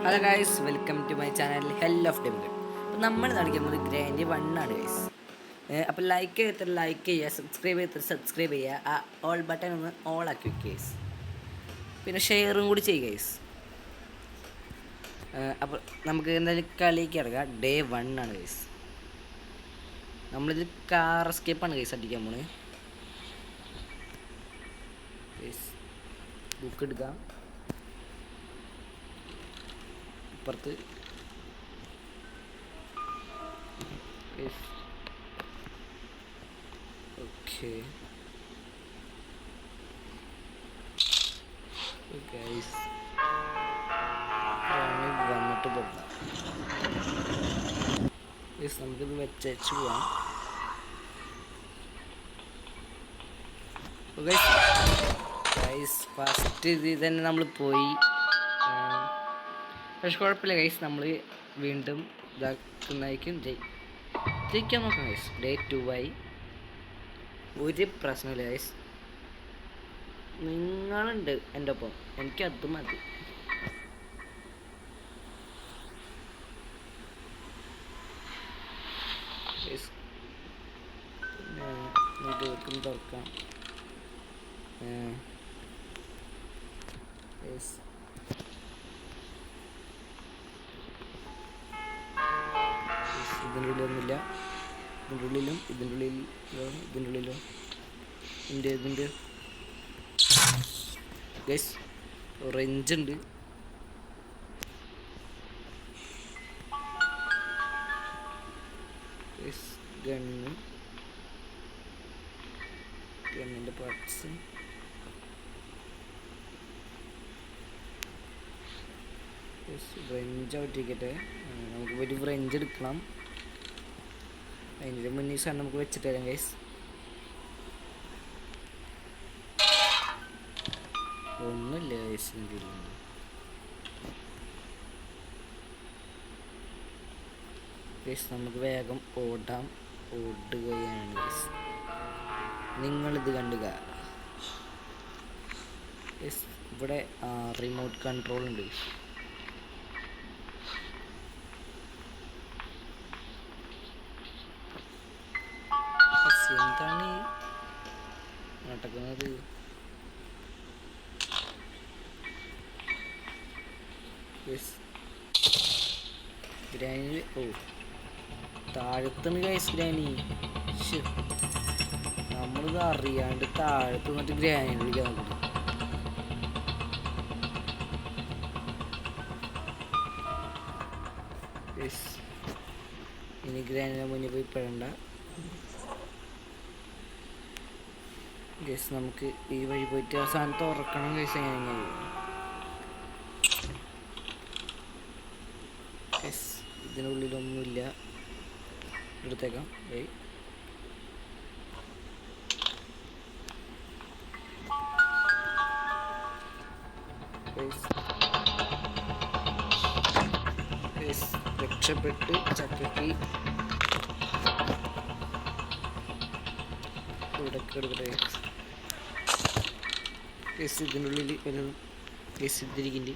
Hello guys, welcome to my channel hell of demigod. അപ്പോൾ നമ്മൾ നടക്കുന്നത് ഗ്രാൻഡ് 1 ആണ് ഗൈസ്. അപ്പോൾ ലൈക്ക് ചെയ്തിട്ട് ലൈക്ക് ചെയ്യുക, സബ്സ്ക്രൈബ് ചെയ്തിട്ട് സബ്സ്ക്രൈബ് ചെയ്യുക, ആ ഓൾ ബട്ടൺ ഒന്ന് ഓൾ ആക്കി വെക്കുക ഗൈസ്. പിന്നെ ഷെയറും കൂടി ചെയ്യുക ഗൈസ്. അപ്പോൾ നമുക്ക് എന്തായാലും കളിക്ക് ഇറങ്ങാം. ഡേ 1 ആണ് ഗൈസ്. നമ്മളിത് കാർ എസ്കേപ്പാണ് ഗൈസ് അടിക്കാൻ പോണേ. ബുക്ക് എടുക്കാം. ഇപ്പുറത്ത് ഓക്കെ ഗൈസ് വന്നിട്ട് പോകാം. നമുക്കിത് വെച്ചു പോവാം. ഗൈസ് ഫസ്റ്റ് ഇത് തന്നെ നമ്മൾ പോയി. പക്ഷെ കുഴപ്പമില്ല ഗൈസ്, നമ്മൾ വീണ്ടും ഇതാക്കുന്നതായിരിക്കും. ജയിക്കാൻ നോക്കാം ഗൈസ്. ഡേ 2 ആയി, ഒരു പ്രശ്നമില്ല ഗൈസ്. നിങ്ങളുണ്ട് എൻ്റെ ഒപ്പം, എനിക്കത് മതി. പിന്നെ തുറക്കാം. ഇതിൻ്റെ ഉള്ളിലൊന്നുമില്ല. ഇതിൻ്റെ ഉള്ളിലും ഇതിൻ്റെ ഉള്ളിലും ഇതിൻ്റെ ഗൈസ് റേഞ്ച് ഉണ്ട്. ഗണ്ണിൻ്റെ പാർട്സ് ഫ്രഞ്ച് ഔട്ടിരിക്കട്ടെ. നമുക്ക് ഒരു ഫ്രഞ്ച് എടുക്കണം. അതിൻ്റെ മുന്നേ സാധനം നമുക്ക് വെച്ചിട്ട് തരാം ഗൈസ്. ഒന്നുമില്ല ഗൈസ്. ഗൈസ് നമുക്ക് വേഗം ഓടുകയാണ് ഗൈസ്. നിങ്ങളിത് കണ്ടുക. ഗൈസ് ഇവിടെ റിമോട്ട് കൺട്രോൾ ഉണ്ട്. എന്താണ് നടക്കുന്നത്? Granny താഴത്തുനിന്ന് guys. ഗ്രാനി നമ്മളിത് അറിയാണ്ട് താഴത്ത് നിന്നിട്ട് ഗ്രാനി വിളിക്കാൻ നോക്കുന്നു. ഇനി ഗ്രാനിയുടെ മുന്നിൽ പോയി പെടണ്ട ഗൈസ്. നമുക്ക് ഈ വഴി പോയിട്ട് ആ സാധനം തുറക്കണം ഗൈസ്. എങ്ങനെ ഗൈസ് ഇതിനുള്ളിലൊന്നുമില്ല. എടുത്തേക്കാം. രക്ഷപ്പെട്ട് ചക്കയ്ക്ക് എടുക്കട്ടെ. ഇതിനുള്ളിൽ കേസ് ഇതിരിക്കുന്നുണ്ട്.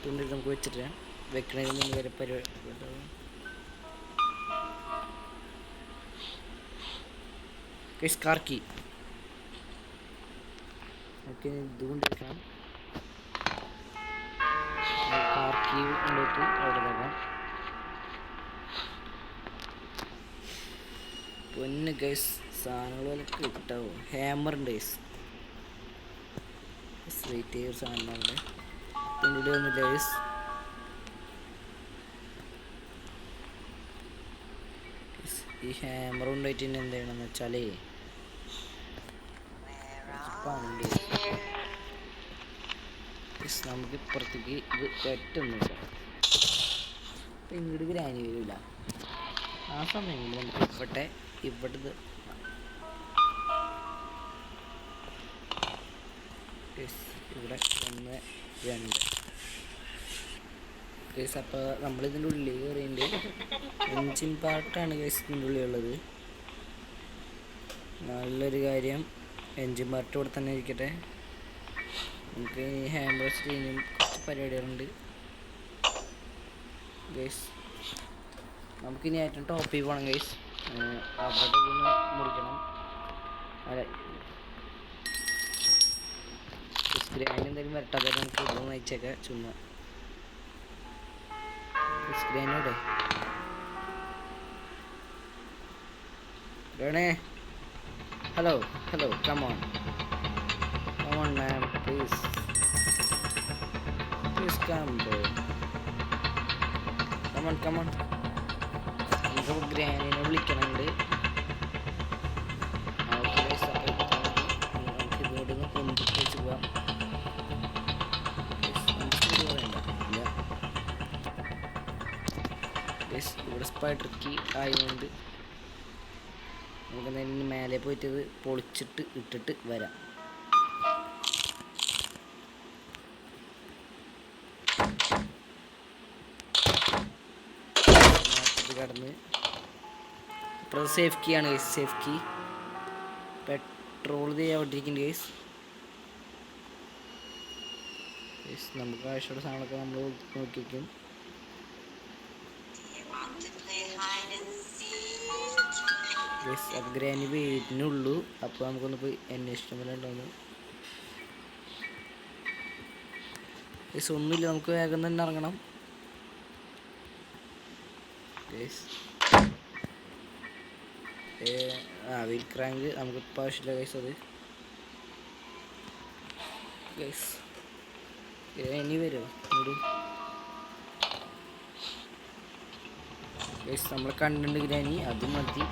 തുണ്ടിൽ നമുക്ക് വെച്ചിട്ട് വെക്കണതിന് മുന്നേ വരെ പരിപാടി. കേസ് കാർക്കി നമുക്ക് ഇതുകൊണ്ട് വെക്കണം. കാർക്കി കൊണ്ടിട്ട് അവിടെ നോക്കാം. പൊന്ന് ഗൈസ്, സാധനങ്ങൾ കിട്ടാവും. ഹാമറുണ്ട് ഗൈസ്. വെയിറ്റ് ചെയ്യൊരു സാധനം അവിടെ പിന്നീട് ഒന്നുമില്ല ഗൈസ്. ഈ ഹാമർ കൊണ്ടായിട്ട് തന്നെ എന്ത് ചെയ്യണമെന്ന് വെച്ചാലേ നമുക്ക് ഇപ്പുറത്തേക്ക് ഇത് പറ്റുന്നില്ല. അപ്പം ഇങ്ങോട്ട് ഗ്രാനി വരില്ല. ആ സമയങ്ങളിൽ നമുക്ക് ഇവിടെ ഇവിടെ 1 2 കേസ്. അപ്പോൾ നമ്മളിതിൻ്റെ ഉള്ളിൽ കയറിയുണ്ട്. എൻജിൻ പാർട്ടാണ് കേസ് ഇതിൻ്റെ ഉള്ളിലുള്ളത്. നല്ലൊരു കാര്യം, എൻജിൻ പാർട്ട് ഇവിടെ തന്നെ ഇരിക്കട്ടെ. നമുക്ക് ഈ ഹാൻഡ് വാഷ് ചെയ്യുന്ന കുറച്ച് പരിപാടികളുണ്ട്. ഗൈസ് നമുക്കിനി ഏറ്റവും ടോപ്പിൽ പോകണം ഗൈസ്. അവിടെ ഒന്ന് മുറിക്കണം. അല്ല സ്ക്രീൻ എന്തെങ്കിലും വരട്ടാതെ നമുക്ക് ഇതൊന്നും അയച്ചേക്കാം. ചുമ്മാ സ്ക്രീനോടെ hello come on man, please come bro, come on നമുക്ക് ഗ്രാനിനെ വിളിക്കണുണ്ട്. നമുക്ക് ഇതോടെ പൊന്തിച്ച് വെച്ച് പോവാം. ഇവിടെ സ്പൈഡർ കീ ആയതുകൊണ്ട് നമുക്ക് നേരെ മേലെ പോയിട്ട് ഇത് പൊളിച്ചിട്ട് ഇട്ടിട്ട് വരാം. കടന്ന് ഇപ്പോൾ സേഫ് കീ ആണ് ഗൈസ്. സേഫ് കീ പെട്രോൾ ചെയ്യാണ്ടിരിക്കുന്നുണ്ട് ഗൈസ്. നമുക്ക് ആവശ്യമുള്ള സാധനങ്ങളൊക്കെ നമ്മൾ നോക്കിയിരിക്കും. അപ്പോൾ ഗ്രാനി വീട്ടിനുള്ളൂ. അപ്പോൾ നമുക്കൊന്ന് പോയി അന്വേഷിക്കുമ്പോഴുണ്ടാവുന്നു. ഒന്നുമില്ല, നമുക്ക് വേഗം തന്നെ ഇറങ്ങണം. വീൽ ക്രാങ്ക് നമുക്കിപ്പോൾ ആവശ്യമില്ല ഗൈസ്. അത് ഗൈസ് ഗ്രാനി വരുമോ ഗൈസ്? നമ്മളെ കണ്ടുണ്ട് ഗ്രാനി, അത് മതി.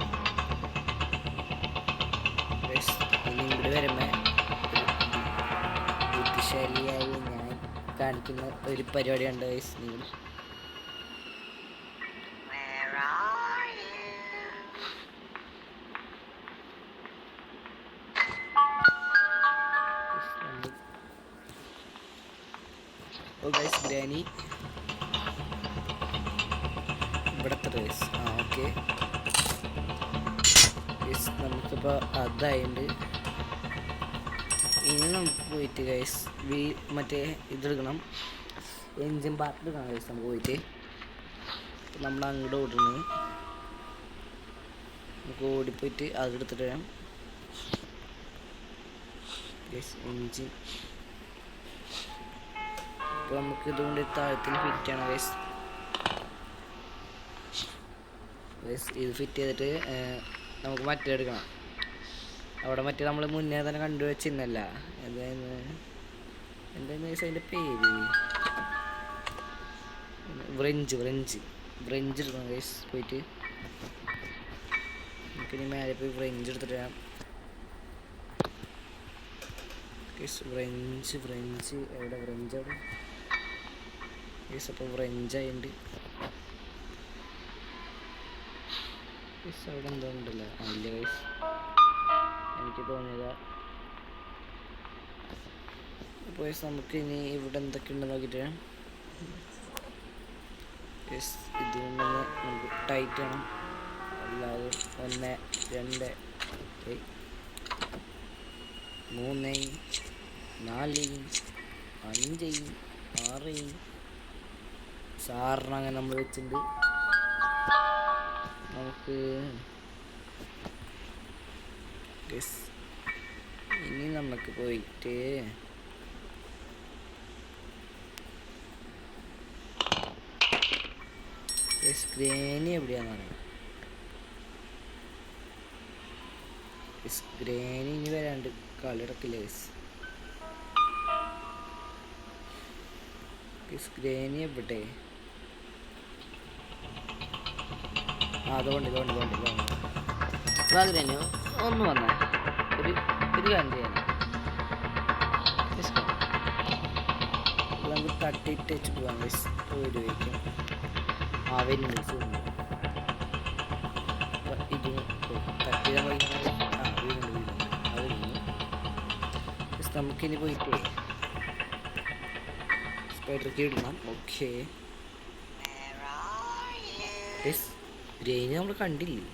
ഇനി ഇവിടെ വരുമ്പോൾ ബുദ്ധിശാലിയായി ഞാൻ കാണിക്കുന്ന ഒരു പരിപാടിയുണ്ട് ഗൈസ്. നിങ്ങൾ ഗൈസ് ഗ്രാനി ഇവിടുത്തെ ഗൈസ്. ഓക്കെ ഗൈസ് നമുക്കിപ്പോൾ അതായത് ഇനി നമുക്ക് പോയിട്ട് ഗൈസ് മറ്റേ ഇതെടുക്കണം, എൻജിൻ പാർട്ട് എടുക്കണം ഗൈസ്. നമുക്ക് പോയിട്ട് നമ്മൾ അങ്ങോട്ട് ഓടുന്നു. നമുക്ക് ഓടിപ്പോയിട്ട് അതെടുത്തിട്ട് വരാം ഗൈസ്. എൻജിൻ ഇപ്പോൾ നമുക്ക് ഇതുകൊണ്ട് താഴത്തിന് ഫിറ്റ് ചെയ്യണം ഗൈസ്. ഇത് ഫിറ്റ് ചെയ്തിട്ട് നമുക്ക് മറ്റേ എടുക്കണം. അവിടെ മറ്റേ നമ്മൾ മുന്നേ തന്നെ കണ്ടുവച്ചിരുന്നല്ല, എന്തായിരുന്നു ഗൈസ് അതിൻ്റെ പേര്? വ്രഞ്ച് എടുക്കണം ഗൈസ്. പോയിട്ട് നമുക്കിനി മേലെ പോയി വ്രഞ്ച് എടുത്തിട്ട് വരാം ഗൈസ്. വ്രഞ്ച് എവിടെ? വ്രഞ്ച് അവിടെ ഗൈസ്. അപ്പോൾ വ്രഞ്ചായിട്ടുണ്ട് ഗൈസ്. അവിടെ എന്തോ ഉണ്ടല്ലോ. ഇല്ല ഗൈസ്, എനിക്ക് തോന്നിയതാ. അപ്പോൾ ഗൈസ് നമുക്ക് ഇനി ഇവിടെ എന്തൊക്കെ ഉണ്ടെന്ന് നോക്കിയിട്ട് ഗൈസ് ഇതുകൊണ്ടൊന്ന് നമുക്ക് ടൈറ്റ് ചെയ്യണം. അല്ലാതെ 1 2 3 4 5 6 സാറിന് അങ്ങനെ നമ്മൾ വെച്ചിട്ടുണ്ട്. നമുക്ക് ഇനി നമുക്ക് പോയിട്ട് ഗ്രാനി എവിടെയാണെന്ന് അറിയാം. ഗ്രാനി ഇനി വരാണ്ട് കളിടക്കില്ല ഗ്രാനി എവിടെ? അതുകൊണ്ട് ഗ്രാനി ഒന്ന് വന്നേ. ഒരു കാര്യം ചെയ്യാൻ നമുക്ക് തട്ടിയിട്ട് വെച്ച് പോകാം ഒരു വയ്ക്കും. വരുന്നുണ്ട് ഇത് തട്ടിയാൽ നമുക്കിനി പോയിട്ട് സ്പൈഡർക്ക് ഇടണം. ഓക്കെ ഗ്രെയിന് നമ്മൾ കണ്ടില്ലേ?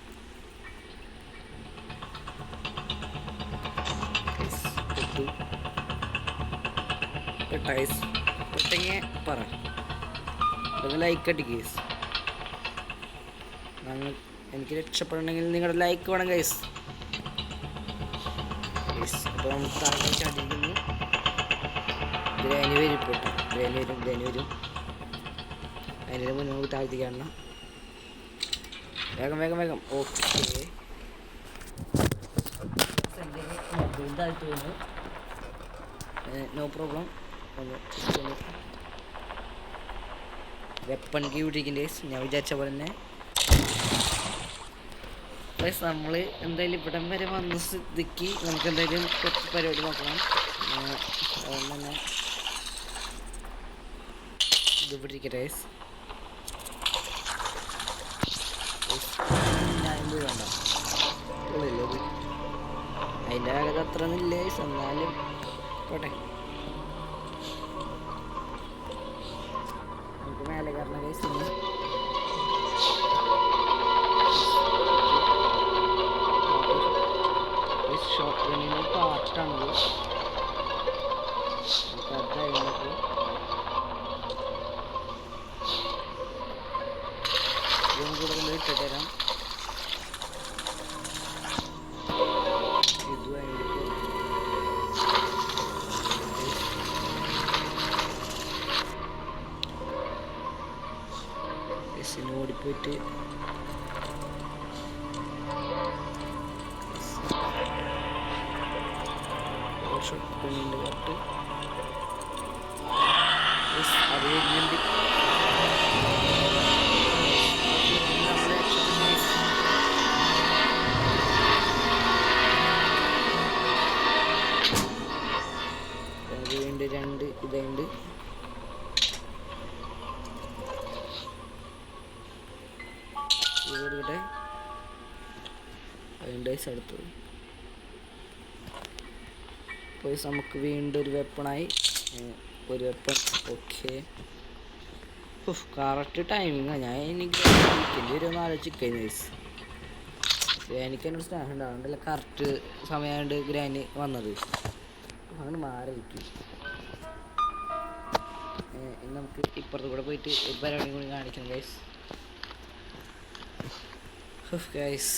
പെട്ടെന്ന് പറ ലൈക്ക് അടിക്കുക. ഞങ്ങൾ എനിക്ക് രക്ഷപ്പെടണമെങ്കിൽ നിങ്ങളുടെ ലൈക്ക് വേണം ഗൈസ്. അപ്പോൾ നമുക്ക് താഴെ ചാടിയിരിക്കുന്നു. ഗ്രാനി വരും ഇപ്പോൾ. ഗ്രാനി വരും. അതിൻ്റെ മുന്നേ നമുക്ക് താഴ്ത്തി കാണണം. വേഗം. ഓക്കെ, മൊബൈൽ താഴ്ത്തു വന്നു. No problem. വെപ്പൺ കീ വിട്ടിരിക്കണ്ടേ ഞാൻ വിചാരിച്ച പോലെ തന്നെ. പ്ലസ് നമ്മൾ എന്തായാലും ഇവിടം വരെ വന്ന സ്ഥിതിക്ക് നമുക്ക് എന്തായാലും കുറച്ച് പരിപാടി നോക്കണം. അതുകൊണ്ട് തന്നെ ഇത് പിടിക്കട്ടെ. ഞാനെന്ത് വേണ്ട ഉള്ളത് അതിൻ്റെ വേഗത അത്ര ഒന്നുമില്ല. എന്നാലും പോട്ടെ, നമുക്ക് മേലെ കയറണ കേസ്. ഷോട്ട് ഗണ്ണിൻ്റെ പാർട്ടാണത്. നമുക്ക് ഇതൊന്നും കൂടെ കൊണ്ട് ഇട്ടിട്ട് തരാം. ഇത് ഓടിപ്പോയിട്ട് ഷോട്ട് കട്ട് അത് വരുന്നുണ്ട്. വീണ്ടും 2 ഇതുണ്ട്. ഇവിടെ അതിൻ്റെ അടുത്തത് പോയി നമുക്ക് വീണ്ടും ഒരു വെപ്പണായി. ഒരു വെപ്പൺ. Okay, correct ടൈമിങ്ങാണ്. ഞാൻ എനിക്ക് വരുമെന്ന് ആലോചിക്കുന്നു. എനിക്കെന്നോട് സ്റ്റാൻഡ് ഉണ്ടാവുന്നുണ്ടല്ല, കറക്റ്റ് സമയമായിട്ട് ഗ്രാനി വന്നത് അങ്ങനെ മാറിയിരിക്കും. നമുക്ക് ഇപ്പുറത്ത് കൂടെ പോയിട്ട് ഒരു പരിപാടി കൂടി കാണിക്കണം ഗൈസ്.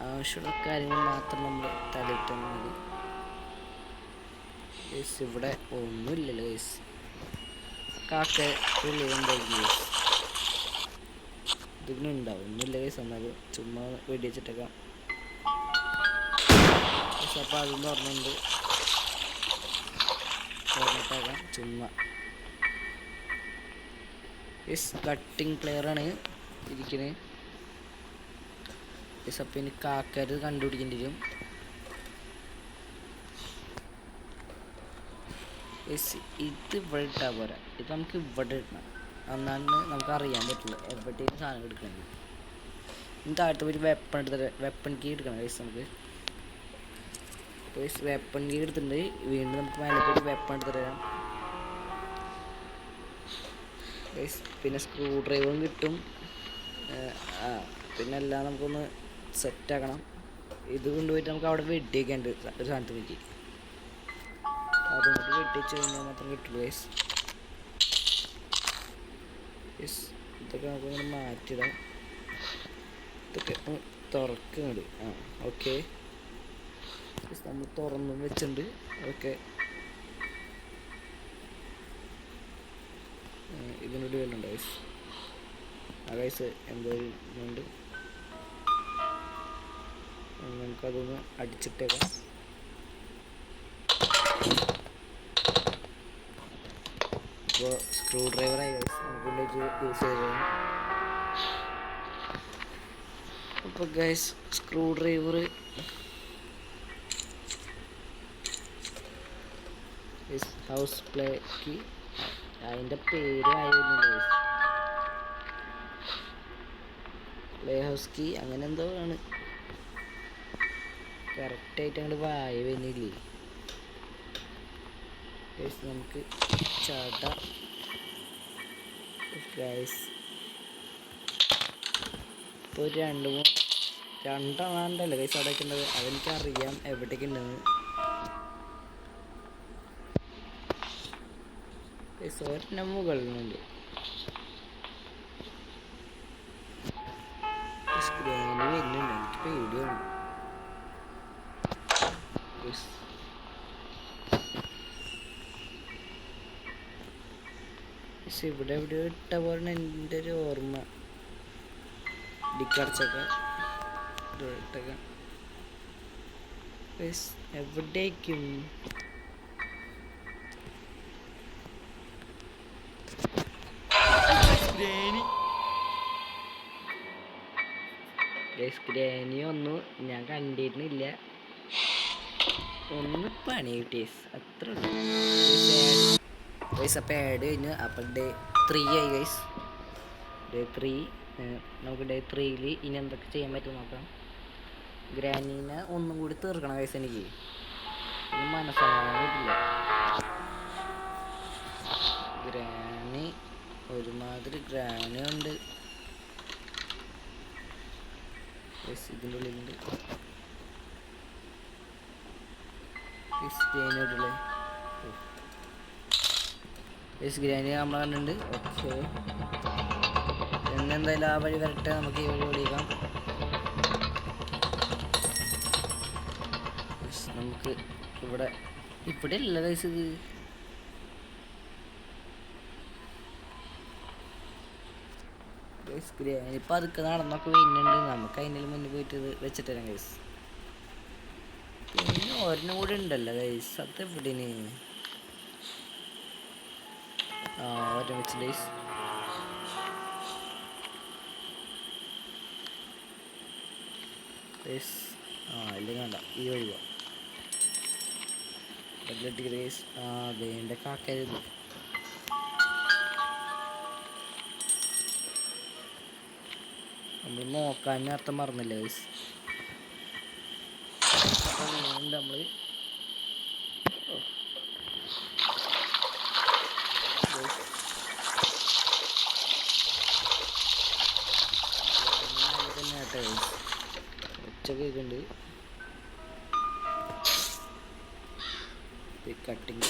ആവശ്യമുള്ള കാര്യങ്ങൾ മാത്രം നമ്മൾ തലയിട്ടാൽ മതി ഗൈസ്. ഇവിടെ ഒന്നുമില്ലല്ലോ ഗൈസ്. കാക്ക ഇതിങ്ങനെ ഉണ്ടാവും. ഒന്നുമില്ല ഗൈസ്. എന്നാലും ചുമ്മാ വെടി വെച്ചിട്ടേക്കാം. അപ്പോൾ അതെന്ന് പറഞ്ഞുകൊണ്ട് പറഞ്ഞിട്ടേക്കാം ചുമ്മാ. കട്ടിങ് പ്ലെയറാണ് ഇരിക്കുന്നത്. അപ്പം ഇനി കാക്കര് കണ്ടുപിടിക്കേണ്ടി വരും. ഇത് ഇവിടെ ഇട്ടാൽ പോരാ, ഇത് നമുക്ക് ഇവിടെ ഇടണം. എന്നാണ് നമുക്ക് അറിയാൻ പറ്റുള്ളൂ എവിടെയും സാധനം എടുക്കണമെങ്കിൽ. ഇനി താഴത്ത് ഒരു വെപ്പൺ എടുത്തിട്ട് വെപ്പൺ കീ എടുക്കണം ഗൈസ്. നമുക്ക് വെപ്പൺ കീ എടുത്തിട്ടുണ്ട്. വീണ്ടും നമുക്ക് മേലെ പോയി വെപ്പൺ എടുത്തിട്ട് തരാം ഗൈസ്. പിന്നെ സ്ക്രൂ ഡ്രൈവറും കിട്ടും. പിന്നെ എല്ലാം നമുക്കൊന്ന് സെറ്റാക്കണം. ഇത് കൊണ്ടുപോയിട്ട് നമുക്ക് അവിടെ വെടിയൊക്കെ ഉണ്ട് ഒരു സാധനത്ത് പറ്റി. അതുകൊണ്ട് വെട്ടിച്ച് കഴിഞ്ഞാൽ മാത്രം കിട്ടുള്ളൂ ഗൈസ്. ഇതൊക്കെ നമുക്കിങ്ങനെ മാറ്റിടാം. ഇതൊക്കെ തുറക്കുന്നുണ്ട്. ഓക്കെ, നമ്മൾ തുറന്നും വെച്ചിട്ടുണ്ട്. ഓക്കെ, ഇതിനോട് വല്ലുണ്ട് ഗൈസ്. ഗൈസ് എന്തോ ഉണ്ട്, നമുക്കതൊന്ന് അടിച്ചിട്ടേക്കാം. ഇപ്പോൾ സ്ക്രൂ ഡ്രൈവറായി ഗൈസ്, നമുക്ക് യൂസ് ചെയ്തതാണ്. അപ്പോൾ guys screw driver house plaque അതിൻ്റെ പേര് ആയിരുന്നില്ല ഗൈസ്. പ്ലേ ഹൗസ് കീ അങ്ങനെ എന്തോ ആണ്. കറക്റ്റായിട്ട് അങ്ങോട്ട് വായ വരുന്നില്ലേ ഗൈസ്. നമുക്ക് ചാട്ടാം ഗൈസ്. ഇപ്പോൾ ഒരു രണ്ടെണ്ണാണ്ടല്ലോ ഗൈസ് അവിടെ ഉണ്ടത്. അതെനിക്കറിയാം എവിടേക്ക് ഉണ്ടെന്ന്. ഗൈസ് ഒരെണ്ണം മുകളിലുണ്ട്. ഗ്രാനി വരുന്നുണ്ട്, എനിക്ക് പേടിയാണ്. പക്ഷെ ഇവിടെ എവിടെ ഇട്ട പോലെ എൻ്റെ ഒരു ഓർമ്മ. ഡിക്കടച്ചൊക്കെ ഇട്ടൊക്കെ എവിടേക്കും ഗ്രാനി ഒന്നും ഞാൻ കണ്ടിരുന്നില്ല. ഒന്ന് പണി കിട്ടിയേസ് അത്ര ഗൈസ്. അപ്പം ആഡ് കഴിഞ്ഞ് അപ്പം ഡേ 3 ആയി ഗൈസ്. ഡേ 3 നമുക്ക് ഡേ 3 ഇനി എന്തൊക്കെ ചെയ്യാൻ പറ്റും നോക്കാം. ഗ്രാനീനെ ഒന്നും കൂടി തീർക്കണം ഗൈസ്. എനിക്ക് മനസ്സായിട്ടില്ല. ഗ്രാനി ഒരുമാതിരി ഗ്രാനി ഉണ്ട് ഇതിൻ്റെ ഉള്ളിലുണ്ട്. ഗ്രാനി നമ്മൾ കണ്ടിട്ടുണ്ട്. ഓക്കെ, എന്നെന്തായാലും ആ വഴി വരട്ടെ, നമുക്ക് ഈ വഴി ഓടിക്കാം. നമുക്ക് ഇവിടെ അല്ല ഗൈസ് ഇത്. ഗ്രാനി പതുക്കെ നടന്നൊക്കെ വരുന്നുണ്ട്. നമുക്ക് അതിൻ്റെ മുന്നിൽ പോയിട്ട് ഇത് വെച്ചിട്ട് തരാം ഗൈസ്. പിന്നെ ഒരെണ്ണം കൂടെ ഉണ്ടല്ലോ ഗൈസ്, അത് എവിടെയാണ്? ഒരെണ്ണം വെച്ച് ഗൈസ്. അല്ലെങ്കിൽ വേണ്ട, ഈ വഴി പോവാം. ഗൈസ് വേണ്ട കാക്കരുത്. നമ്മൾ നോക്കാൻ അർത്ഥം മറന്നില്ല ഗൈസ്. നമ്മൾ ഒച്ചയൊക്കെ ഉണ്ട്. കട്ടിങ്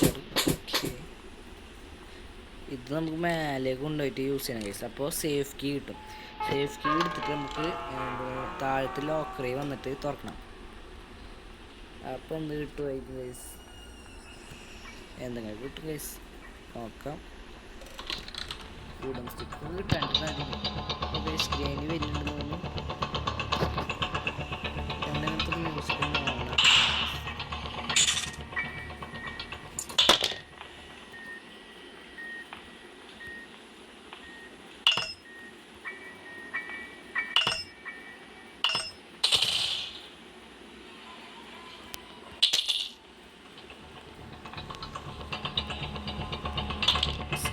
ഇത് നമുക്ക് മേലേക്ക് കൊണ്ടുപോയിട്ട് യൂസ് ചെയ്യണം ഗൈസ്. അപ്പോൾ സേഫ് കീ കിട്ടും. സേഫ് കീ എടുത്തിട്ട് നമുക്ക് താഴത്തെ ലോക്കറി വന്നിട്ട് തുറക്കണം. അപ്പോൾ എന്ത് കിട്ടുമായിരിക്കും ഗൈസ്? എന്തെങ്കിലും കിട്ടും ഗൈസ്, നോക്കാം. വുഡൻ സ്റ്റിക്ക് കിട്ടാണ്ടിരുന്നു. ഗൈസ് ഗ്രാനി വരുന്നുണ്ട് തോന്നുന്നു. അങ്ങനത്തെ മ്യൂസിക് കാണാം.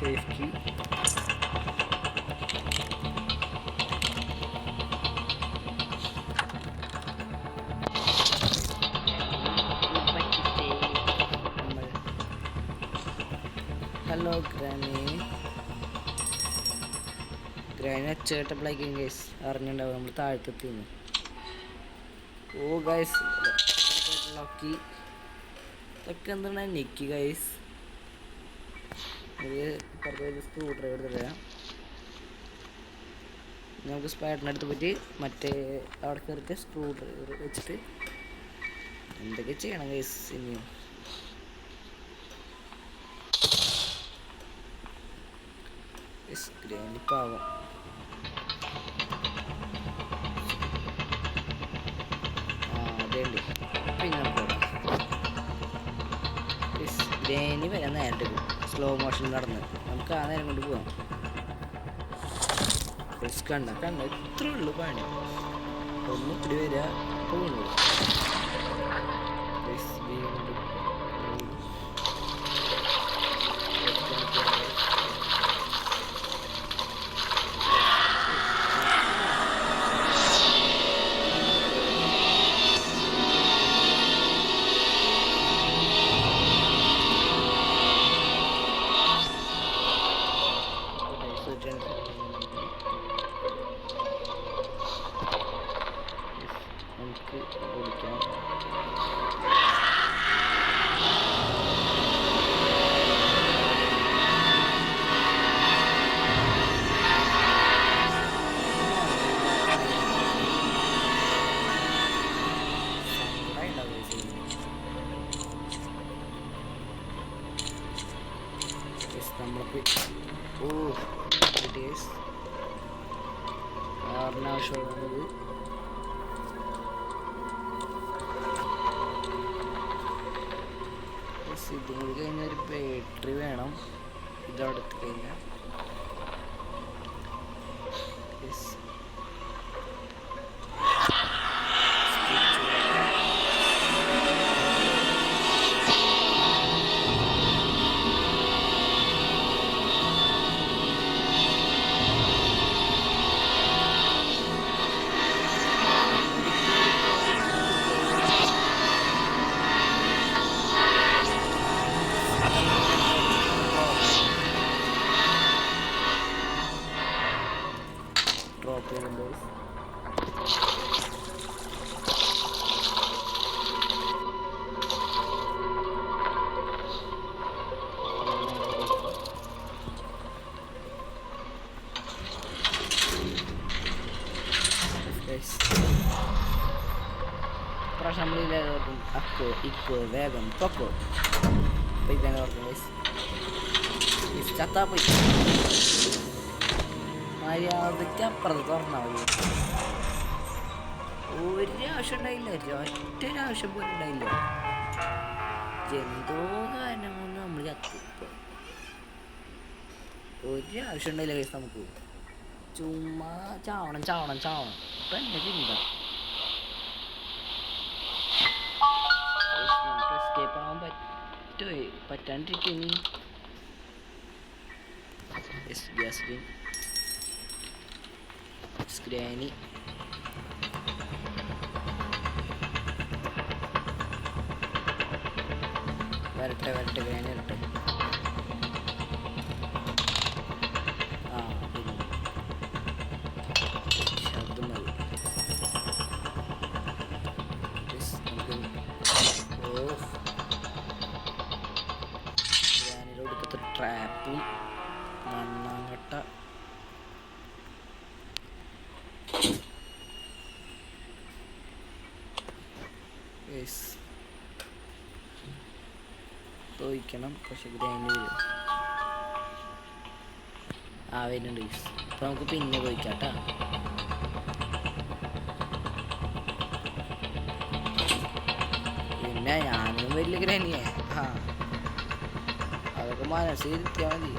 Safe key. Hello granny. Granny അച്ചേട്ടപ്പോഴേക്കും ഗൈസ് അറിഞ്ഞിട്ടുണ്ടാവും നമ്മൾ താഴ്ത്തെത്തിന്ന്. ഓ ഗൈസ് ലോക്കി ഇതൊക്കെ എന്താണ് നിക്കി ഗൈസ്. ഒരു സ്ക്രൂ ഡ്രൈവർ തരാം. നമുക്ക് സ്പാറ്റിനടുത്ത് പറ്റി മറ്റേ അവിടെ കയറിയിട്ട് സ്ക്രൂ ഡ്രൈവർ വെച്ചിട്ട് എന്തൊക്കെ ചെയ്യണം ഗൈസ് ഇനിയും. ഗ്രാനി പാവം. അതേണ്ട് പിന്നെ ഗ്രാനി വരാൻ നേരിട്ട് പോകും. സ്ലോ മോഷൻ നടന്ന് നമുക്ക് ആ നേരം കൊണ്ട് പോവാം. കണ്ട ഇത്രേ ഉള്ളൂ പണി. ഒന്ന് ഇപ്പിടി വരിക, പോകുന്നു. നമുക്ക് ഓടിക്കാം. നമ്മളിപ്പോൾ ആവശ്യമുള്ളത് ഇതും കൂടി കഴിഞ്ഞാൽ ഒരു ബാറ്ററി വേണം. ഇതടുത്ത് കഴിഞ്ഞാൽ ഡ്രോപ്പ് ചെയ്യുന്നുണ്ട്. പ്രാവശ്യം നമ്മളില്ലേക്കും അക്കോ ഇക്കോ വേഗം പൊക്കോ. അപ്പോൾ ഇതാണ് ഓർക്കുന്നത് ചത്താ പോയി. മര്യാദയ്ക്ക് അപ്പുറത്ത് തുറന്നാൽ മതി. ഒരാവശ്യം ഉണ്ടായില്ല, ഒറ്റൊരാവശ്യം പോലും ഉണ്ടായില്ല. എന്തോ കാരണം കൊണ്ട് നമ്മൾ ചത്തു. ഒരാവശ്യം ഉണ്ടായില്ല കേസ് നമുക്ക്. ചുമ്മാ ചാവണം ഇപ്പം എന്നെ ചിന്ത നമുക്ക് എസ്കേപ്പ് ആവാൻ പറ്റാണ്ടിരിക്കും. ഗ്യാസ് സ്ക്രാനി വരട്ടെ ഗ്രാനി വരട്ടെ. ശബ്ദം മതി. ഗ്രാനിയുടെ ഒടുക്കത്തെ ട്രാപ്പും മണ്ണാങ്കട്ട തോയിക്കണം. പക്ഷെ ഗ്രാൻഡ് വരുന്നുണ്ട്. അപ്പോൾ നമുക്ക് പിന്നെ തോയിക്കാട്ടാ. പിന്നെ ഞാനും വലിയ ഗ്രാനിയെ അതൊക്കെ മനസ്സിലിരുത്തിയാൽ മതി.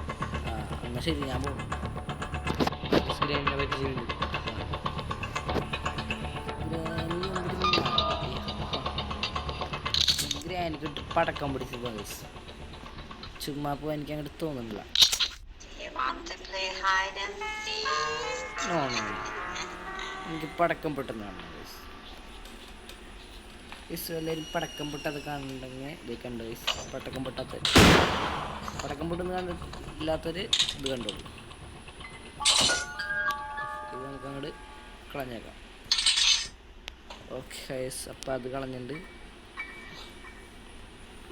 എന്നാൽ ശരി, ഞാൻ പോകും. ഗ്രാനിനെ പറ്റി ഗ്രാനിക്ക് പടക്കം പിടിച്ചത് ചുമ്മാ പോകാൻ എനിക്ക് അങ്ങോട്ട് തോന്നുന്നില്ല. എനിക്ക് പടക്കം പൊട്ടുന്നതാണ്. എല്ലാവരും പടക്കം പൊട്ടത് കാണുന്നുണ്ടെങ്കിൽ ഇത് കണ്ടു. പടക്കം പൊട്ടുന്ന കണ്ടില്ലാത്തൊരു ഇത് കണ്ടോളൂ. ഇത് നമുക്ക് അങ്ങോട്ട് കളഞ്ഞേക്കാം. ഓക്കെ, അപ്പം അത് കളഞ്ഞിട്ടുണ്ട്.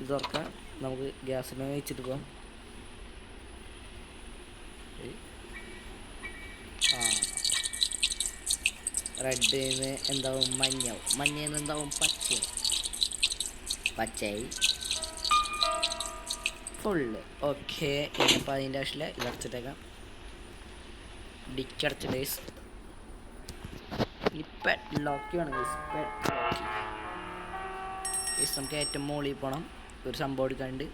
ഇത് തുറക്കാം. നമുക്ക് ഗ്യാസിനെ വെച്ചിട്ട് പോകാം. റെഡിന്ന് എന്താവും മഞ്ഞാവും, മഞ്ഞന്ന് എന്താവും പച്ചയായി ഫുള്ള്. ഓക്കെ, ഇനിയിപ്പോൾ അതിൻ്റെ ആവശ്യമില്ല. ഇത് അടച്ചിട്ടേക്കാം. ഡിക്കടച്ചിട്ട് ഇപ്പം ലോക്കി വേണം. നമുക്ക് ഏറ്റവും മുകളിൽ പോകണം. ഒരു സംഭവം എടുക്കാണ്ട്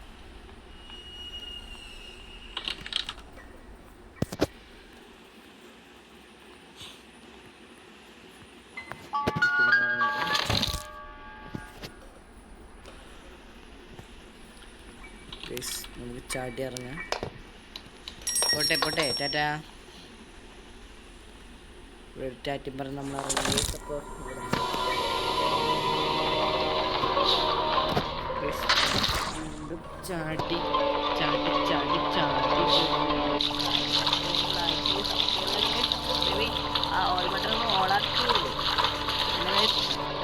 നമുക്ക് ചാടി ഇറങ്ങാം. പോട്ടെ ടാറ്റാ. ഇവിടെ ടാറ്റും പറഞ്ഞ് നമ്മൾ ഇറങ്ങി. അപ്പോൾ ചാടി ആ ഓൾ ബട്ടൺ ഒന്ന് ഓളാക്കുള്ളൂ. അങ്ങനെ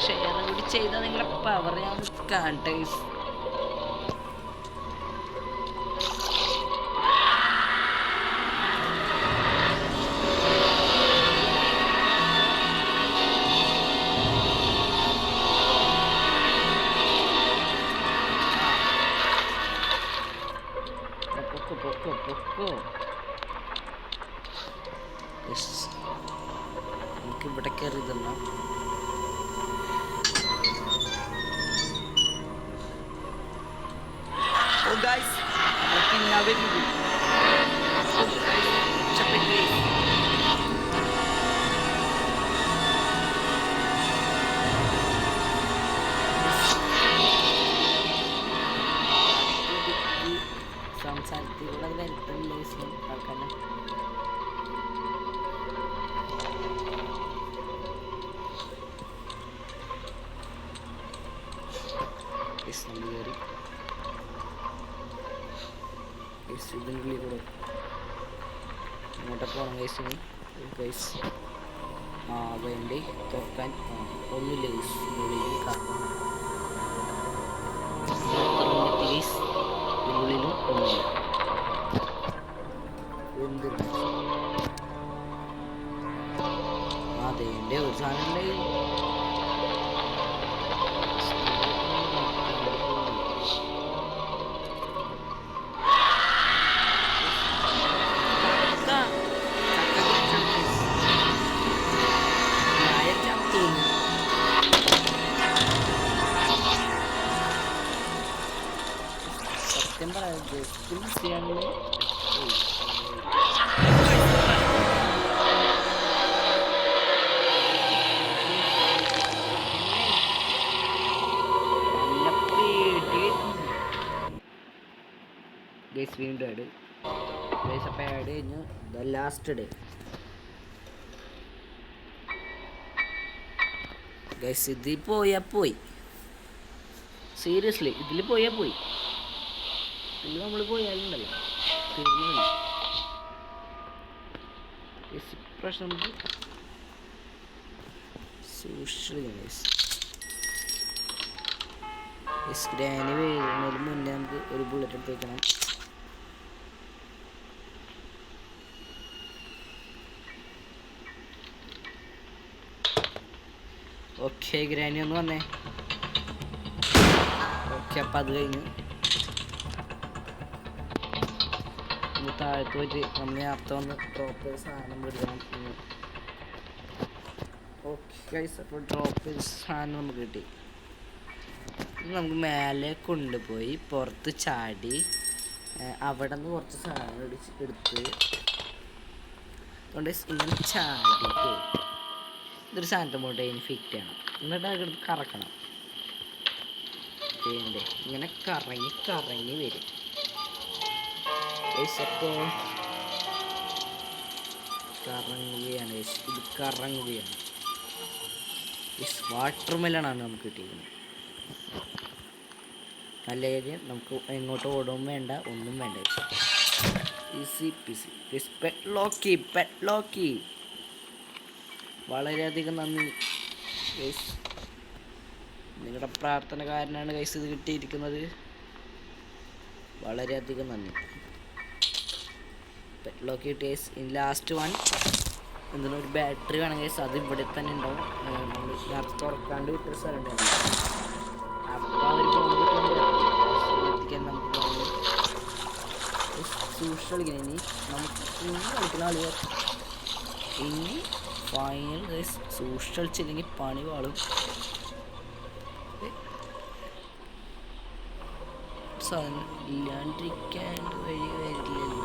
ഷെയർ കൂടി ചെയ്താൽ നിങ്ങളുടെ പവർ ഞാൻ കാണട്ടെ. പൊക്കോ പോ. നമുക്ക് ഇവിടെ കയറി തന്നാം. ഓ ഗൈസ് പിന്നെ വരുന്നത് സംസാരത്തിലുള്ള വരത്തില്ല ആൾക്കാരെ. കയറി ഇതിനുള്ളിൽ കൂടെ ഇങ്ങോട്ട് പോകണം ഗൈസിന്. ഗൈസ് വേണ്ടി തുറക്കാൻ ഒന്നുമില്ല ഗൈസ്. ഇതിനുള്ളിലും ഒന്നുമില്ല. അതേൻ്റെ ഒരു സാധനം ഉണ്ടായി. സത്യം പറയാം ജസ്റ്റ് ചെയ്യാണ്ട് ഗൈസ് വീണ്ടും ആഡ് ഗൈസ്. അപ്പം ആഡ് കഴിഞ്ഞു. The last day guys. ഇതിൽ പോയാൽ പോയി, സീരിയസ്ലി ഇതിൽ പോയാൽ പോയി. ഇതിൽ നമ്മൾ പോയാലുണ്ടല്ലോ തീർന്നു. ഇപ്രാവശ്യം നമുക്ക് സൂക്ഷിച്ചു ഗ്രാനി വീഴുന്നതിന് മുന്നേ നമുക്ക് ഒരു ബുള്ളറ്റ് എടുത്ത് വെക്കണം. ഓക്കെ ഗ്രാനി ഒന്ന് വന്നേ. ഓക്കെ അപ്പം അത് കഴിഞ്ഞു. താഴത്ത് പോയിട്ട് നമ്മൾ നേരത്തെ വന്ന് ഡ്രോപ്പ് ചെയ്ത സാധനം എടുക്കണം. ഓക്കെ ഗൈസ് അപ്പോൾ ഡ്രോപ്പ് ചെയ്ത സാധനം നമുക്ക് കിട്ടി. നമുക്ക് മേലെ കൊണ്ടുപോയി പുറത്ത് ചാടി അവിടെ നിന്ന് കുറച്ച് സാധനം എടുത്ത് അതുകൊണ്ട് ഇങ്ങനെ ചാടിയിട്ട് ഇതൊരു സാധനത്തെ പോയിട്ട് അതിന് ഫിറ്റ് ചെയ്യണം. എന്നിട്ട് അത് കറക്കണം. വേണ്ടേ ഇങ്ങനെ കറങ്ങി കറങ്ങി വരും. അപ്പോൾ കറങ്ങുകയാണ്. ഇത് കറങ്ങുകയാണ്. വാട്ടർ മെലണാണ് നമുക്ക് കിട്ടിയിരിക്കുന്നത്. നല്ല ഏരിയ. നമുക്ക് എങ്ങോട്ട് ഓടും വേണ്ട, ഒന്നും വേണ്ട. Easy peasy. പെറ്റ് ലോക്കി വളരെയധികം നന്ദി ഗൈസ്. നിങ്ങളുടെ പ്രാർത്ഥന കാരനാണ് ഗൈസ് ഇത് കിട്ടിയിരിക്കുന്നത്. വളരെയധികം നന്ദി. പെറ്റ് ലോക്കി കിട്ടിയ ലാസ്റ്റ് വൺ. എന്തിനും ഒരു ബാറ്ററി വേണം ഗൈസ്. അത് ഇവിടെ തന്നെ ഉണ്ടാവും. നമ്മൾ തുറക്കാണ്ട് വിട്ടൊരു സ്ഥലം ഉണ്ടാവും. അപ്പോൾ അവർ നമുക്ക് സൂക്ഷിച്ച് കളിക്കണം. ഇനി നമുക്ക് ഇനി കളിക്കുന്ന ആളുകൾ ഇനി ഫൈനൽ ഗൈസ് സൂക്ഷിച്ച് കളിച്ചില്ലെങ്കിൽ പണി വാളും. സാധനം ഇല്ലാണ്ടിരിക്കാൻ വഴി വരില്ലല്ലോ.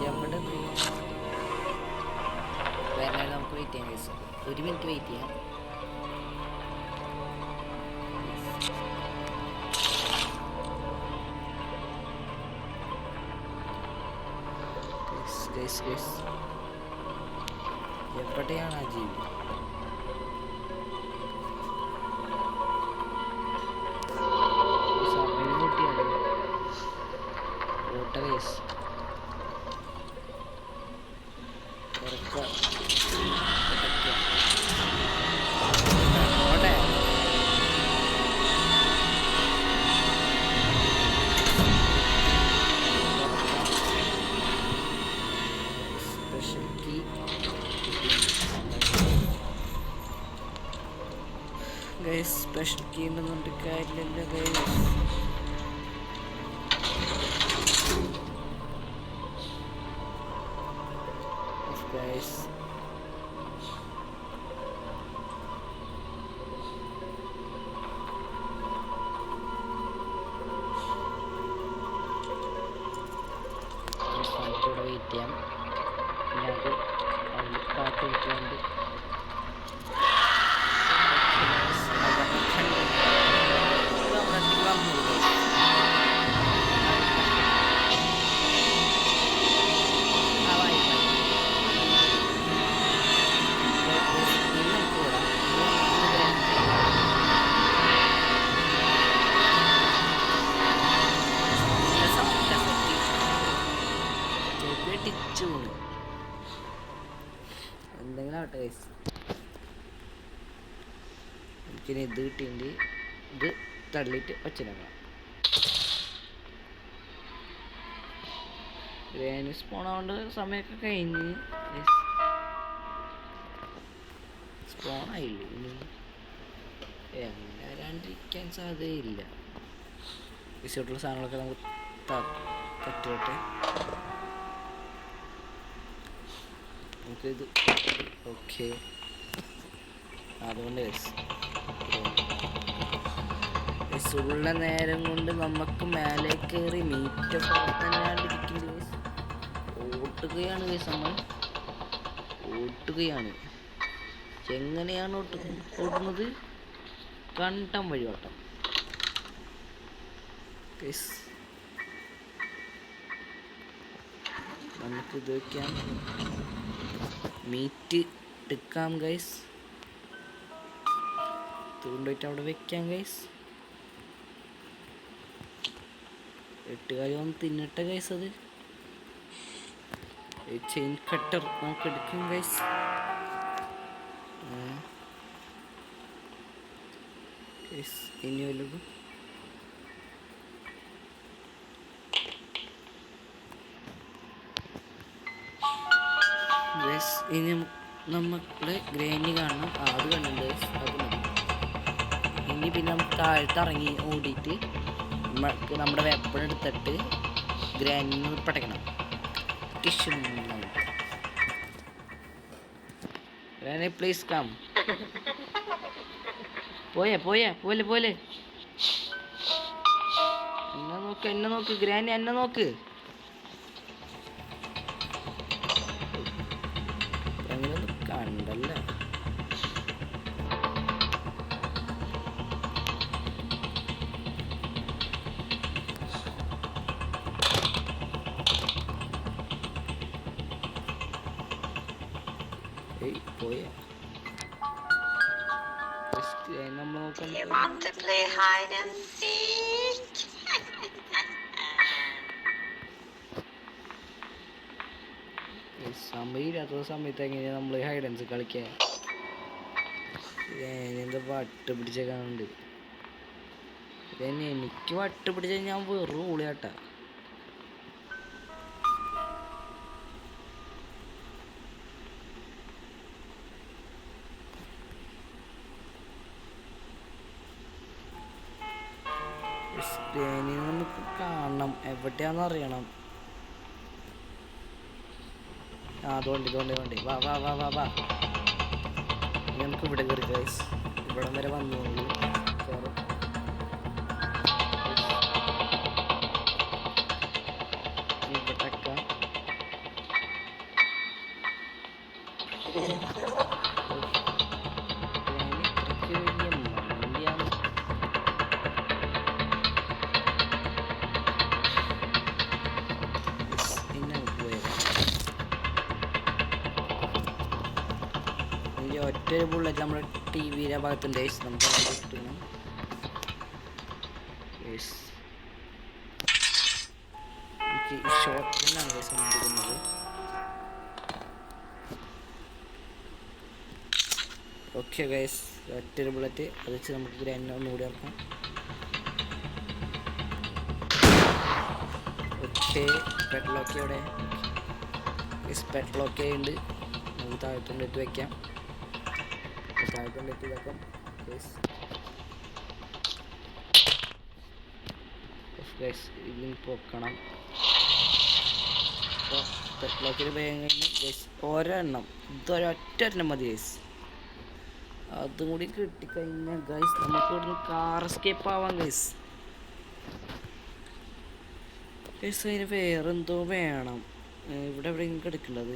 എവിടെ വരണേ നമുക്ക് വെയിറ്റ് ചെയ്യാം ഗൈസ്. 1 മിനിറ്റ് വെയിറ്റ് ചെയ്യാം. എവിടെയാണ് ആ ജീവി? സമയം കൂട്ടിയാണ് ഓട്ട ഗൈസ്. സ്പെഷ്യൽ കീ ഉണ്ടെന്നുണ്ട് കാര്യമില്ല ഗൈസ്. ഗൈസ്. ഇവിടെ വെയിറ്റ് ചെയ്യാം. പിന്നെ അത് അതിൽ കാറ്റ് വെച്ചുകൊണ്ട് എന്തെങ്കിലും ആവട്ടെ ഗൈസ്. എനിക്കിനി ഇത് കിട്ടിയിട്ട് ഇത് തള്ളിയിട്ട് ഒച്ചനാക്കണം. ഗ്രാനി സ്പോൺ ആവേണ്ട സമയമൊക്കെ കഴിഞ്ഞ് സ്പോൺ ആയില്ലേ, ഇനി എങ്ങനെ വരാണ്ടിരിക്കാൻ സാധ്യതയില്ല. വിസിട്ടുള്ള സാധനങ്ങളൊക്കെ നമുക്ക് തട്ടിട്ടെ. നമുക്കിത് ഓക്കെ. അതുകൊണ്ട് ഉള്ള നേരം കൊണ്ട് നമുക്ക് മേലെ കയറി മീറ്റൊക്കെ തന്നെയാണ്ടിരിക്കുന്നത്. ഓട്ടുകയാണ് നമ്മൾ ഓട്ടുകയാണ്. എങ്ങനെയാണ് ഓടുന്നത്? കണ്ടം വഴി ഓട്ടം. നമുക്കിത് വയ്ക്കാം, മീറ്റ് എടുക്കാം ഗൈസ്. കൊണ്ടുപോയിട്ട് അവിടെ വെക്കാം ഗൈസ്. എട്ടുകാലി ഒന്ന് തിന്നിട്ട ഗൈസ്. അത് ചെയിൻ കട്ടർ നമുക്ക് എടുക്കാം ഗൈസ്. ഇനി വല്ലതും ഇനി നമ്മുടെ ഗ്രാനി കാണണം. അത് കണ്ടിട്ടുണ്ട്, അത് മതി. ഇനി പിന്നെ നമുക്ക് താഴത്ത് ഇറങ്ങി ഓടിയിട്ട് നമ്മുടെ വെപ്പൺ എടുത്തിട്ട് ഗ്രാനിന്ന് പടയ്ക്കണം. Tissue granny please come. പോലെ എന്നെ നോക്ക് ഗ്രാനി, എന്നെ നോക്ക്. കണ്ടല്ല. പോയ സമയമില്ലാത്ത സമയത്ത് എങ്ങനെയാ നമ്മൾ ഹൈഡൻസ് കളിക്കാൻ? എന്താ വട്ട് പിടിച്ച കാണുന്നുണ്ട്. എനിക്ക് വട്ട് പിടിച്ച ഞാൻ വെറും ഊളിയാട്ടാ. നമുക്ക് കാണണം, എവിടെയാന്ന് അറിയണം. അതുകൊണ്ട് വാ വാ വാ വാ വാ. നമുക്ക് ഇവിടെ കയറി ഗൈസ്. ഇവിടം വരെ വന്നു കയറും. ഇവിടൊക്കെ ഒറ്റൊരു ബുള്ളറ്റ് നമ്മുടെ ടി വിയുടെ ഭാഗത്തുണ്ട്. നമുക്ക് കിട്ടണം. എനിക്ക് ഷോട്ടിനാണ് സംഭവിക്കുന്നത്. ഓക്കെ ഗൈസ്, ഒറ്റൊരു ബുള്ളറ്റ് അത് വെച്ച് നമുക്ക് ഗ്രാൻഡ് ഒന്നുകൂടി ഇറക്കാം. ഓക്കെ, പെട്ലോക്കെ അവിടെ പെട്ലോക്കെ ഉണ്ട്. നമുക്ക് താഴത്തോണ്ടിട്ട് വയ്ക്കാം. താഴത്തോണ്ടിട്ട് വെക്കാം. ഇതിന് പൊക്കണം. പെട്ലോക്കിൽ വേഗം കഴിഞ്ഞ് ഗൈസ് ഒരെണ്ണം ഇതൊരൊറ്റ എണ്ണം മതി ഗൈസ്. അതും കൂടി കിട്ടിക്കഴിഞ്ഞാൽ ഗൈസ് നമുക്ക് ഇവിടുന്ന് കാർ എസ്കേപ്പ് ആവാം ഗൈസ്. ഗൈസ് അതിന് വേറെന്തോ വേണം. ഇവിടെ എവിടെയെങ്കിലും കിടക്കേണ്ടത്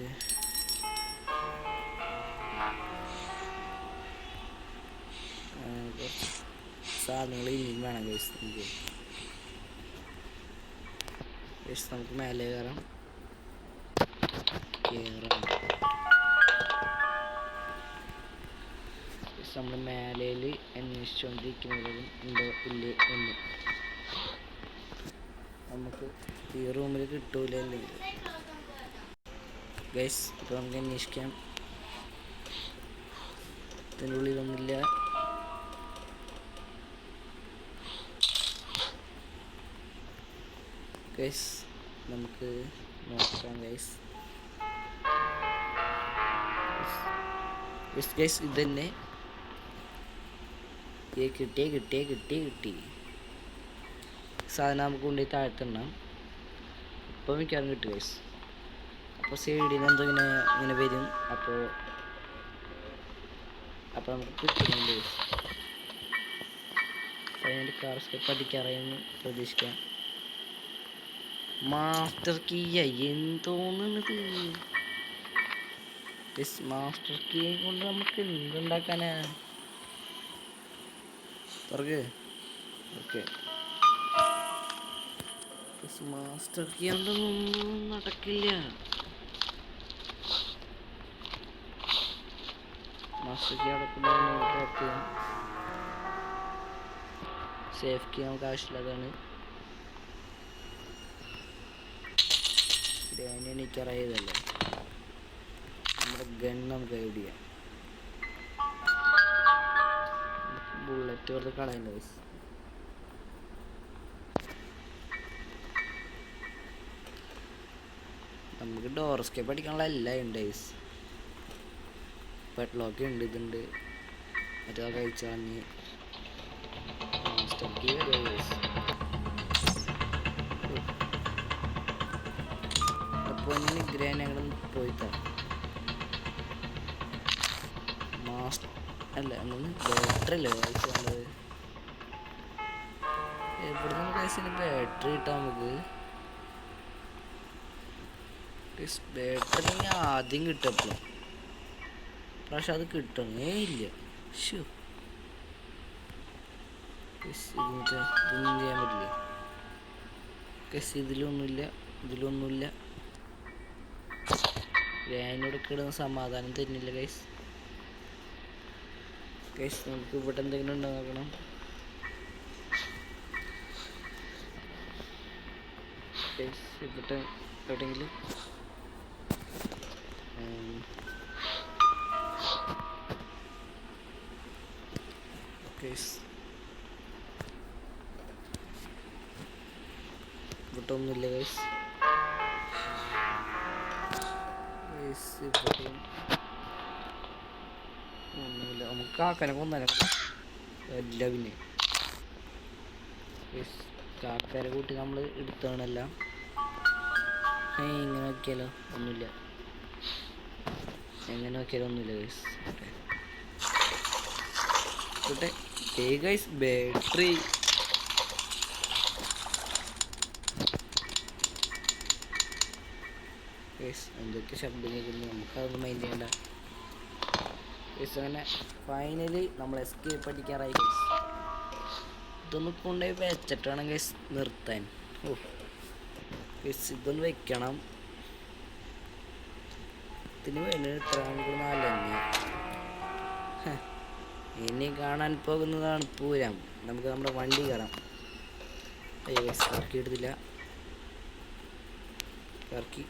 കുറച്ച് സാധനങ്ങൾ ഇനിയും വേണം ഗൈസ്. നമുക്ക് മേലെ കയറാം. നമ്മൾ മേലയിൽ അന്വേഷിച്ചുകൊണ്ടിരിക്കുന്നതും ഉണ്ടോ ഇല്ലേ എന്ന് നമുക്ക് ഈ റൂമിൽ കിട്ടൂല അല്ലെങ്കിൽ ഗൈസ്. അപ്പോൾ നമുക്ക് അന്വേഷിക്കാം. ഇതിൻ്റെ ഉള്ളിലൊന്നുമില്ല. ഗൈസ് നമുക്ക് നോക്കാം ഗൈസ്. ഗൈസ് ഇത് തന്നെ കിട്ടി സാധനം നമുക്ക് കൊണ്ടുപോയി താഴ്ത്തണം. ഇപ്പോൾ മിക്കവാറും കിട്ടും ഗൈസ്. അപ്പോൾ സൈഡിൽ എന്തോ ഇങ്ങനെ വരും. അപ്പോൾ നമുക്ക് കിട്ടുന്നുണ്ട്. അതിൻ്റെ കാർ സ്റ്റെപ്പ് അടിക്കാറായെന്ന് പ്രതീക്ഷിക്കാം. മാസ്റ്റർ കീ എന്തോന്നുന്നത്. മാസ്റ്റർ കീ കൊണ്ട് നമുക്ക് എന്തുണ്ടാക്കാനാ? തുറക്ക്. ഓക്കെ, മാസ്റ്റർ കീ എന്തൊന്നും നടക്കില്ല. മാസ്റ്റർ കീ അടക്കുമ്പോൾ സേഫ് കീ നമുക്ക് ആവശ്യമുള്ളതാണ്. എനിക്കറിയതല്ലേ, നമ്മുടെ ഗൺ നമുക്ക് ഐഡ് ചെയ്യാം. ബുള്ളറ്റ് വെറുതെ കളയണ്ട ഗൈസ്. നമുക്ക് ഡോർ എസ്കേപ്പ് അടിക്കാനുള്ള എല്ലാം ഉണ്ട് ഗൈസ്. പെട്ലോക്ക് ഉണ്ട്, ഇതുണ്ട്, മറ്റേ കഴിച്ചു കളഞ്ഞ് പൊന്നിന് ഗ്രേൻ ഞങ്ങൾ പോയിത്താ മാസ്റ്റർ അല്ല എന്നൊന്ന് ബാറ്ററി അല്ലേ വായിച്ചു വേണ്ടത്. എവിടെ നിന്ന് കേസിന് ബാറ്ററി കിട്ടാം നമുക്ക്? ബാറ്ററി ആദ്യം കിട്ടപ്പോൾ പക്ഷെ അത് കിട്ടണേ ഇല്ല. ഇതൊന്നും ചെയ്യാൻ പറ്റില്ല. ഇതിലൊന്നുമില്ല. ഗ്രാനോട് കിടന്ന സമാധാനം തരുന്നില്ല ഗൈസ്. നമുക്ക് ഇവിടെ എന്തെങ്കിലും ഉണ്ടോ നോക്കണം. ഇവിടെ എവിടെയെങ്കിലും ഇവിടെ ഒന്നുമില്ല ഗൈസ്. ഒന്നുമില്ല. നമുക്ക് കാക്കനെ കൊന്നാലും എല്ലാം പിന്നെ കാക്കരെ കൂട്ടി നമ്മൾ എടുത്താണെല്ലാം. ഇങ്ങനെ നോക്കിയാലോ ഒന്നുമില്ല. എങ്ങനെ നോക്കിയാലോ ഒന്നുമില്ല ഗൈസ്. ഗൈസ് ബാറ്ററി എന്തൊക്കെ ശബ്ദം കേൾക്കുന്നു, നമുക്കതൊന്നും മൈൻഡ് ചെയ്യണ്ട. അങ്ങനെ ഫൈനലി നമ്മൾ എസ്കേപ്പ് അടിക്കാറായി ഗൈസ്. ഇതൊന്ന് കൊണ്ടുപോയി വെച്ചിട്ട് വേണം ഗൈസ് നിർത്താൻ. ഇതൊന്ന് വെക്കണം. ഇതിന് വേണ്ടി ഇത്ര നാലെണ്ണ. ഇനി കാണാൻ പോകുന്നതാണ് പൂരം. നമുക്ക് നമ്മുടെ വണ്ടി കയറാം. കറക്കി എടുത്തില്ല. കറക്കി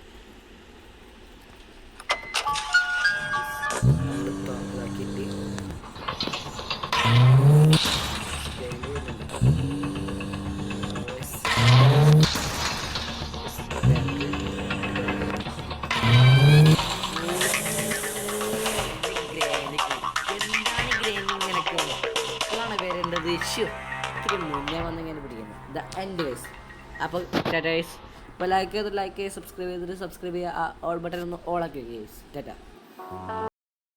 ഇത്തിരി മുന്നേ വന്നിങ്ങനെ പിടിക്കുന്നു. അപ്പോൾ ടാറ്റാ ഗൈസ്. അപ്പോൾ ലൈക്ക് ചെയ്തിട്ട് ലൈക്ക് ചെയ്യുക, സബ്സ്ക്രൈബ് ചെയ്തിട്ട് സബ്സ്ക്രൈബ് ചെയ്യുക, ആ ഓൾ ബട്ടൺ ഒന്ന് ഓൾ ആക്കി വയ്ക്കുക ഗൈസ്. ടാറ്റ.